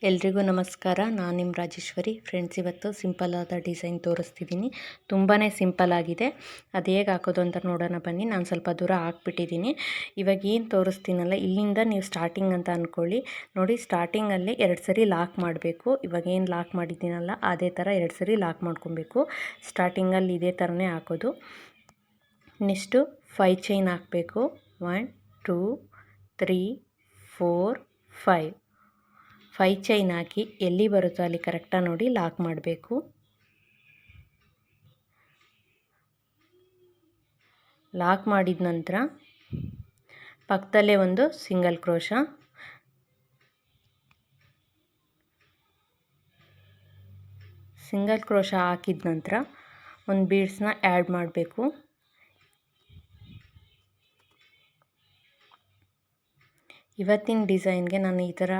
ಎಲ್ರಿಗೂ ನಮಸ್ಕಾರ. ನಾನು ನಿಮ್ಮ ರಾಜೇಶ್ವರಿ. ಫ್ರೆಂಡ್ಸ್, ಇವತ್ತು ಸಿಂಪಲ್ ಆದ ಡಿಸೈನ್ ತೋರಿಸ್ತಿದ್ದೀನಿ. ತುಂಬಾ ಸಿಂಪಲ್ ಆಗಿದೆ. ಅದು ಹೇಗೆ ಹಾಕೋದು ಅಂತ ನೋಡೋಣ ಬನ್ನಿ. ನಾನು ಸ್ವಲ್ಪ ದೂರ ಹಾಕ್ಬಿಟ್ಟಿದ್ದೀನಿ. ಇವಾಗ ಏನು ತೋರಿಸ್ತೀನಲ್ಲ, ಇಲ್ಲಿಂದ ನೀವು ಸ್ಟಾರ್ಟಿಂಗ್ ಅಂತ ಅಂದ್ಕೊಳ್ಳಿ. ನೋಡಿ, ಸ್ಟಾರ್ಟಿಂಗಲ್ಲಿ 2 ಸರಿ ಲಾಕ್ ಮಾಡಬೇಕು. ಇವಾಗ ಏನು ಲಾಕ್ ಮಾಡಿದ್ದೀನಲ್ಲ ಅದೇ ಥರ 2 ಸರಿ ಲಾಕ್ ಮಾಡ್ಕೊಬೇಕು. ಸ್ಟಾರ್ಟಿಂಗಲ್ಲಿ ಇದೇ ಥರನೇ ಹಾಕೋದು. ನೆಕ್ಸ್ಟು 5 ಚೈನ್ ಹಾಕಬೇಕು. 1 2 3 4 5 ಚೈನ್ ಹಾಕಿ ಎಲ್ಲಿ ಬರುತ್ತೋ ಅಲ್ಲಿ ಕರೆಕ್ಟಾಗಿ ನೋಡಿ ಲಾಕ್ ಮಾಡಬೇಕು. ಲಾಕ್ ಮಾಡಿದ ನಂತರ ಪಕ್ಕದಲ್ಲೇ ಒಂದು ಸಿಂಗಲ್ ಕ್ರೋಶ, ಹಾಕಿದ ನಂತರ ಒಂದು ಬೀಡ್ಸ್ನ ಆ್ಯಡ್ ಮಾಡಬೇಕು. ಇವತ್ತಿನ ಡಿಸೈನ್ಗೆ ನಾನು ಈ ಥರ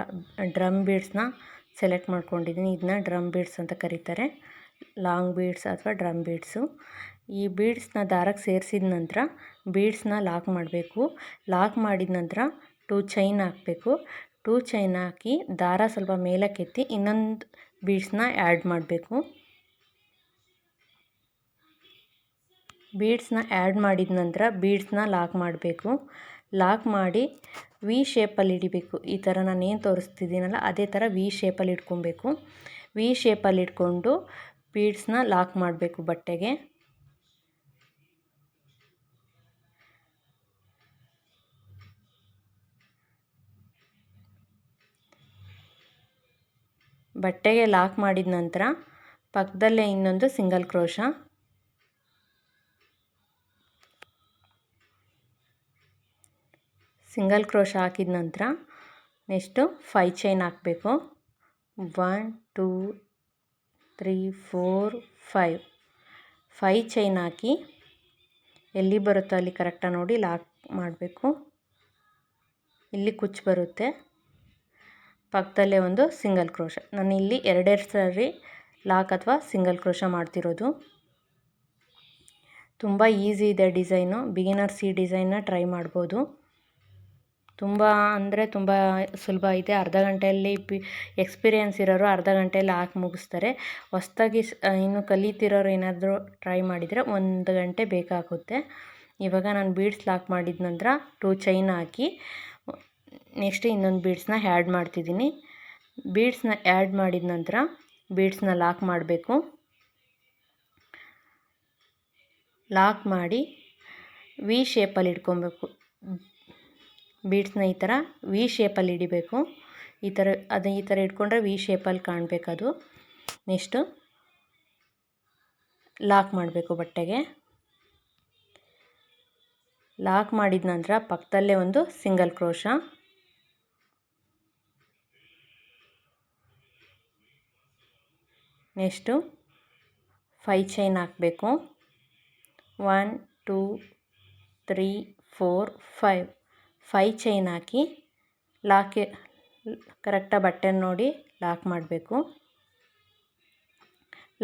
ಡ್ರಮ್ ಬೀಡ್ಸ್ನ ಸೆಲೆಕ್ಟ್ ಮಾಡ್ಕೊಂಡಿದ್ದೀನಿ. ಇದನ್ನ ಡ್ರಮ್ ಬೀಡ್ಸ್ ಅಂತ ಕರೀತಾರೆ, ಲಾಂಗ್ ಬೀಡ್ಸ್ ಅಥವಾ ಡ್ರಮ್ ಬೀಡ್ಸು. ಈ ಬೀಡ್ಸ್ನ ದಾರಕ್ಕೆ ಸೇರಿಸಿದ ನಂತರ ಬೀಡ್ಸ್ನ ಲಾಕ್ ಮಾಡಬೇಕು. ಲಾಕ್ ಮಾಡಿದ ನಂತರ 2 ಚೈನ್ ಹಾಕಬೇಕು. 2 ಚೈನ್ ಹಾಕಿ ದಾರ ಸ್ವಲ್ಪ ಮೇಲಕ್ಕೆತ್ತಿ ಇನ್ನೊಂದು ಬೀಡ್ಸ್ನ ಆ್ಯಡ್ ಮಾಡಬೇಕು. ಬೀಡ್ಸ್ನ ಆ್ಯಡ್ ಮಾಡಿದ ನಂತರ ಬೀಡ್ಸ್ನ ಲಾಕ್ ಮಾಡಬೇಕು. ಲಾಕ್ ಮಾಡಿ ವಿ ಶೇಪಲ್ಲಿ ಹಿಡಿಬೇಕು. ಈ ಥರ ನಾನು ಏನು ತೋರಿಸ್ತಿದ್ದೀನಲ್ಲ ಅದೇ ಥರ ವಿ ಶೇಪಲ್ಲಿ ಇಟ್ಕೊಬೇಕು. ವಿ ಶೇಪಲ್ಲಿ ಇಟ್ಕೊಂಡು ಬೀಡ್ಸ್ನ ಲಾಕ್ ಮಾಡಬೇಕು ಬಟ್ಟೆಗೆ. ಬಟ್ಟೆಗೆ ಲಾಕ್ ಮಾಡಿದ ನಂತರ ಪಕ್ಕದಲ್ಲೇ ಇನ್ನೊಂದು ಸಿಂಗಲ್ ಕ್ರೋಶ, ಹಾಕಿದ ನಂತರ ನೆಕ್ಸ್ಟು 5 ಚೈನ್ ಹಾಕಬೇಕು. 1 2 3 4 5 ಚೈನ್ ಹಾಕಿ ಎಲ್ಲಿ ಬರುತ್ತೋ ಅಲ್ಲಿ ಕರೆಕ್ಟಾಗಿ ನೋಡಿ ಲಾಕ್ ಮಾಡಬೇಕು. ಇಲ್ಲಿ ಕುಚ್ಚು ಬರುತ್ತೆ. ಪಕ್ಕದಲ್ಲೇ ಒಂದು ಸಿಂಗಲ್ ಕ್ರೋಶ. ನಾನು ಇಲ್ಲಿ 2 ಸರಿ ಲಾಕ್ ಅಥವಾ ಸಿಂಗಲ್ ಕ್ರೋಶ ಮಾಡ್ತಿರೋದು. ತುಂಬ ಈಸಿ ಇದೆ ಡಿಸೈನು. ಬಿಗಿನರ್ಸ್ ಈ ಡಿಸೈನ್ನ ಟ್ರೈ ಮಾಡ್ಬೋದು. ತುಂಬ ಅಂದರೆ ತುಂಬ ಸುಲಭ ಇದೆ. ಅರ್ಧ ಗಂಟೆಯಲ್ಲಿ ಎಕ್ಸ್ಪೀರಿಯೆನ್ಸ್ ಇರೋರು ಅರ್ಧ ಗಂಟೆಯಲ್ಲಿ ಹಾಕಿ ಮುಗಿಸ್ತಾರೆ. ಹೊಸ್ದಾಗಿ ಇನ್ನು ಕಲಿತಿರೋರು ಏನಾದರೂ ಟ್ರೈ ಮಾಡಿದರೆ 1 ಗಂಟೆ ಬೇಕಾಗುತ್ತೆ. ಇವಾಗ ನಾನು ಬೀಡ್ಸ್ ಲಾಕ್ ಮಾಡಿದ ನಂತರ 2 ಚೈನ್ ಹಾಕಿ ನೆಕ್ಸ್ಟ್ ಇನ್ನೊಂದು ಬೀಡ್ಸ್ನ ಆ್ಯಡ್ ಮಾಡ್ತಿದ್ದೀನಿ. ಬೀಡ್ಸ್ನ ಆ್ಯಡ್ ಮಾಡಿದ ನಂತರ ಬೀಡ್ಸ್ನ ಲಾಕ್ ಮಾಡಬೇಕು. ಲಾಕ್ ಮಾಡಿ ವಿ ಶೇಪಲ್ಲಿ ಇಟ್ಕೊಬೇಕು. ಬೀಡ್ಸ್ನ ಈ ಥರ ವಿ ಶೇಪಲ್ಲಿ ಹಿಡಿಬೇಕು. ಈ ಥರ ಇಟ್ಕೊಂಡ್ರೆ ವಿ ಶೇಪಲ್ಲಿ ಕಾಣಬೇಕದು. ನೆಕ್ಸ್ಟು ಲಾಕ್ ಮಾಡಬೇಕು ಬಟ್ಟೆಗೆ. ಲಾಕ್ ಮಾಡಿದ ನಂತರ ಪಕ್ಕದಲ್ಲೇ ಒಂದು ಸಿಂಗಲ್ ಕ್ರೋಶ, ನೆಕ್ಸ್ಟು 5 ಚೈನ್ ಹಾಕಬೇಕು. 1 2 3 4 5 ಚೈನ್ ಹಾಕಿ ಕರೆಕ್ಟಾಗಿ ಬಟ್ಟೆ ನೋಡಿ ಲಾಕ್ ಮಾಡಬೇಕು.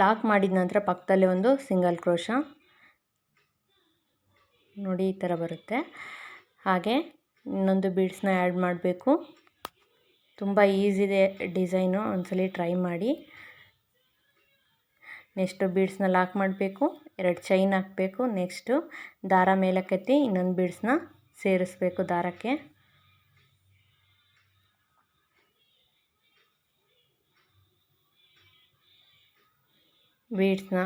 ಲಾಕ್ ಮಾಡಿದ ನಂತರ ಪಕ್ಕದಲ್ಲೇ ಒಂದು ಸಿಂಗಲ್ ಕ್ರೋಶ ನೋಡಿ ಈ ಥರ ಬರುತ್ತೆ. ಹಾಗೆ ಇನ್ನೊಂದು ಬೀಡ್ಸ್ನ ಆ್ಯಡ್ ಮಾಡಬೇಕು. ತುಂಬ ಈಸಿದೆ ಡಿಸೈನು, ಒಂದ್ಸಲಿ ಟ್ರೈ ಮಾಡಿ. ನೆಕ್ಸ್ಟು ಬೀಡ್ಸ್ನ ಲಾಕ್ ಮಾಡಬೇಕು. 2 ಚೈನ್ ಹಾಕಬೇಕು. ನೆಕ್ಸ್ಟು ದಾರ ಮೇಲಕ್ಕೆತ್ತಿ ಇನ್ನೊಂದು ಬೀಡ್ಸ್ನ ಸೇರಿಸ್ಬೇಕು ದಾರಕ್ಕೆ. ಬೀಡ್ಸ್ನ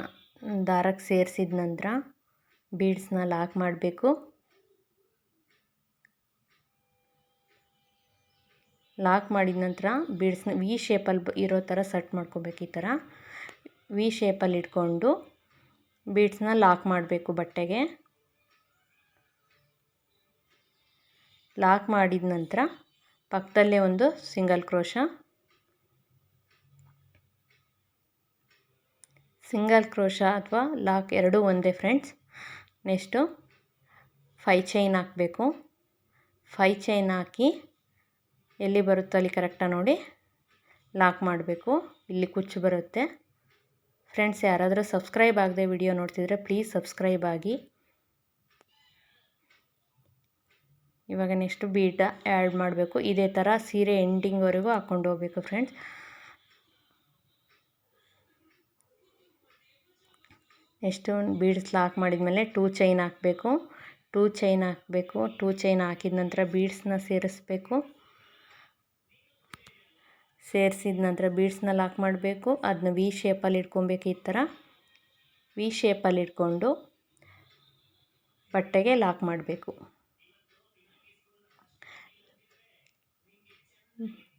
ದಾರಕ್ಕೆ ಸೇರಿಸಿದ ನಂತರ ಬೀಡ್ಸ್ನ ಲಾಕ್ ಮಾಡಬೇಕು. ಲಾಕ್ ಮಾಡಿದ ನಂತರ ಬೀಡ್ಸ್ನ ವಿ ಶೇಪಲ್ಲಿ ಇರೋ ಥರ ಸೆಟ್ ಮಾಡ್ಕೋಬೇಕು. ಈ ಥರ ವಿ ಶೇಪಲ್ಲಿ ಇಟ್ಕೊಂಡು ಬೀಡ್ಸ್ನ ಲಾಕ್ ಮಾಡಬೇಕು ಬಟ್ಟೆಗೆ. ಲಾಕ್ ಮಾಡಿದ ನಂತರ ಪಕ್ಕದಲ್ಲೇ ಒಂದು ಸಿಂಗಲ್ ಕ್ರೋಶ, ಅಥವಾ ಲಾಕ್ ಎರಡೂ ಒಂದೇ ಫ್ರೆಂಡ್ಸ್. ನೆಕ್ಸ್ಟು 5 ಚೈನ್ ಹಾಕಬೇಕು. 5 ಚೈನ್ ಹಾಕಿ ಎಲ್ಲಿ ಬರುತ್ತೋ ಅಲ್ಲಿ ಕರೆಕ್ಟಾಗಿ ನೋಡಿ ಲಾಕ್ ಮಾಡಬೇಕು. ಇಲ್ಲಿ ಕುಚ್ಚು ಬರುತ್ತೆ. ಫ್ರೆಂಡ್ಸ್, ಯಾರಾದರೂ ಸಬ್ಸ್ಕ್ರೈಬ್ ಆಗದೆ ವಿಡಿಯೋ ನೋಡ್ತಿದ್ರೆ ಪ್ಲೀಸ್ ಸಬ್ಸ್ಕ್ರೈಬ್ ಆಗಿ. ಇವಾಗ ನೆಕ್ಸ್ಟ್ ಬೀಡ ಆ್ಯಡ್ ಮಾಡಬೇಕು. ಇದೇ ಥರ ಸೀರೆ ಎಂಡಿಂಗ್ವರೆಗೂ ಹಾಕ್ಕೊಂಡು ಹೋಗಬೇಕು ಫ್ರೆಂಡ್ಸ್. ನೆಕ್ಸ್ಟು ಬೀಡ್ಸ್ ಲಾಕ್ ಮಾಡಿದ್ಮೇಲೆ 2 ಚೈನ್ ಹಾಕಬೇಕು. 2 ಚೈನ್ ಹಾಕಬೇಕು. 2 ಚೈನ್ ಹಾಕಿದ ನಂತರ ಬೀಡ್ಸ್ನ ಸೇರಿಸ್ಬೇಕು. ಸೇರಿಸಿದ ನಂತರ ಬೀಡ್ಸ್ನ ಲಾಕ್ ಮಾಡಬೇಕು. ಅದನ್ನ ವಿ ಶೇಪಲ್ಲಿ ಇಟ್ಕೊಬೇಕು. ಈ ಥರ ವಿ ಶೇಪಲ್ಲಿ ಇಟ್ಕೊಂಡು ಬಟ್ಟೆಗೆ ಲಾಕ್ ಮಾಡಬೇಕು.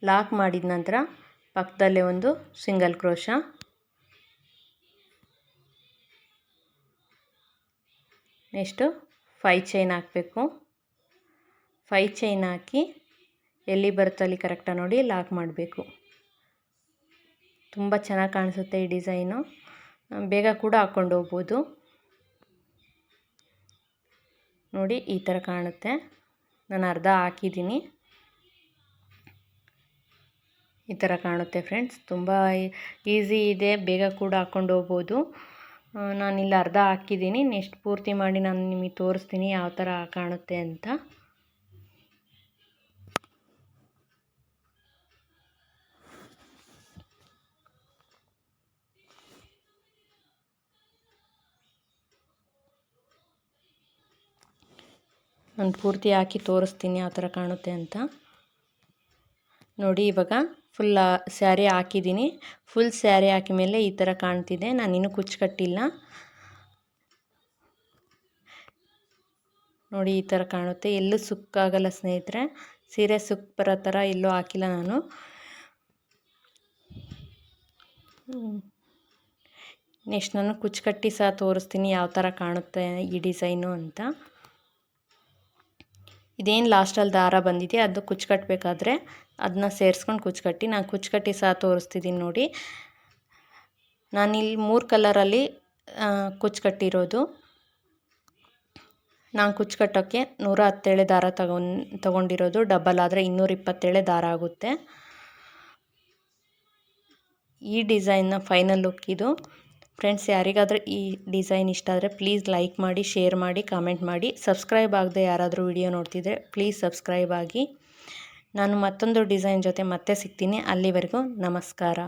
ಲಾಕ್ ಮಾಡಿದ ನಂತರ ಪಕ್ಕದಲ್ಲೇ ಒಂದು ಸಿಂಗಲ್ ಕ್ರೋಶ, ನೆಕ್ಸ್ಟು 5 ಚೈನ್ ಹಾಕಬೇಕು. 5 ಚೈನ್ ಹಾಕಿ ಎಲ್ಲಿ ಬರುತ್ತೋ ಅಲ್ಲಿ ಕರೆಕ್ಟಾಗಿ ನೋಡಿ ಲಾಕ್ ಮಾಡಬೇಕು. ತುಂಬ ಚೆನ್ನಾಗಿ ಕಾಣಿಸುತ್ತೆ ಈ ಡಿಸೈನು. ಬೇಗ ಕೂಡ ಹಾಕ್ಕೊಂಡು ಹೋಗ್ಬೋದು. ನೋಡಿ ಈ ಥರ ಕಾಣುತ್ತೆ. ನಾನು ಅರ್ಧ ಹಾಕಿದ್ದೀನಿ. ಈ ಥರ ಕಾಣುತ್ತೆ ಫ್ರೆಂಡ್ಸ್. ತುಂಬ ಈಸಿ ಇದೆ, ಬೇಗ ಕೂಡ ಹಾಕ್ಕೊಂಡು ಹೋಗ್ಬೋದು. ನಾನಿಲ್ಲಿ ಅರ್ಧ ಹಾಕಿದ್ದೀನಿ. ನೆಕ್ಸ್ಟ್ ಪೂರ್ತಿ ಮಾಡಿ ನಾನು ನಿಮಗೆ ತೋರಿಸ್ತೀನಿ ಯಾವ ಥರ ಕಾಣುತ್ತೆ ಅಂತ. ನಾನು ಪೂರ್ತಿ ಹಾಕಿ ತೋರಿಸ್ತೀನಿ ಯಾವ ಥರ ಕಾಣುತ್ತೆ ಅಂತ. ನೋಡಿ ಇವಾಗ ಫುಲ್ ಸ್ಯಾರಿ ಹಾಕಿದ್ದೀನಿ. ಫುಲ್ ಸ್ಯಾರಿ ಹಾಕಿದ ಮೇಲೆ ಈ ಥರ ಕಾಣ್ತಿದೆ. ನಾನಿನ್ನೂ ಕುಚ್ಚು ಕಟ್ಟಿಲ್ಲ. ನೋಡಿ ಈ ಥರ ಕಾಣುತ್ತೆ. ಎಲ್ಲೂ ಸುಕ್ಕಾಗಲ್ಲ ಸ್ನೇಹಿತರೆ. ಸೀರೆ ಸುಕ್ಕ ಬರೋ ಥರ ಎಲ್ಲೂ ಹಾಕಿಲ್ಲ ನಾನು. ನೆಕ್ಸ್ಟ್ ನಾನು ಕುಚ್ಚು ಕಟ್ಟಿ ಸಹ ತೋರಿಸ್ತೀನಿ ಯಾವ ಥರ ಕಾಣುತ್ತೆ ಈ ಡಿಸೈನು ಅಂತ. ಇದೇನು ಲಾಸ್ಟಲ್ಲಿ ದಾರ ಬಂದಿದೆ ಅದು ಕುಚ್ಚು ಕಟ್ಟಬೇಕಾದ್ರೆ ಅದನ್ನ ಸೇರಿಸ್ಕೊಂಡು ಕುಚ್ಚು ಕಟ್ಟಿ. ನಾನು ಕುಚ್ಚು ಕಟ್ಟಿ ಸಹ ತೋರಿಸ್ತಿದ್ದೀನಿ ನೋಡಿ. ನಾನಿಲ್ಲಿ 3 ಕಲರಲ್ಲಿ ಕುಚ್ಚು ಕಟ್ಟಿರೋದು. ನಾನು ಕುಚ್ಚು ಕಟ್ಟೋಕ್ಕೆ 110 ಎಳೆ ದಾರ ತಗೊಂಡಿರೋದು. ಡಬಲ್ ಆದರೆ 220 ಎಳೆ ದಾರ ಆಗುತ್ತೆ. ಈ ಡಿಸೈನ್ನ ಫೈನಲ್ ಲುಕ್ ಇದು ಫ್ರೆಂಡ್ಸ್. ಯಾರಿಗಾದರೂ ಈ ಡಿಸೈನ್ ಇಷ್ಟ ಆದರೆ ಪ್ಲೀಸ್ ಲೈಕ್ ಮಾಡಿ, ಶೇರ್ ಮಾಡಿ, ಕಾಮೆಂಟ್ ಮಾಡಿ. ಸಬ್ಸ್ಕ್ರೈಬ್ ಆಗದೆ ಯಾರಾದರೂ ವಿಡಿಯೋ ನೋಡ್ತಿದ್ರೆ ಪ್ಲೀಸ್ ಸಬ್ಸ್ಕ್ರೈಬ್ ಆಗಿ. ನಾನು ಮತ್ತೊಂದು ಡಿಸೈನ್ ಜೊತೆ ಮತ್ತೆ ಸಿಗ್ತೀನಿ. ಅಲ್ಲಿವರೆಗೂ ನಮಸ್ಕಾರ.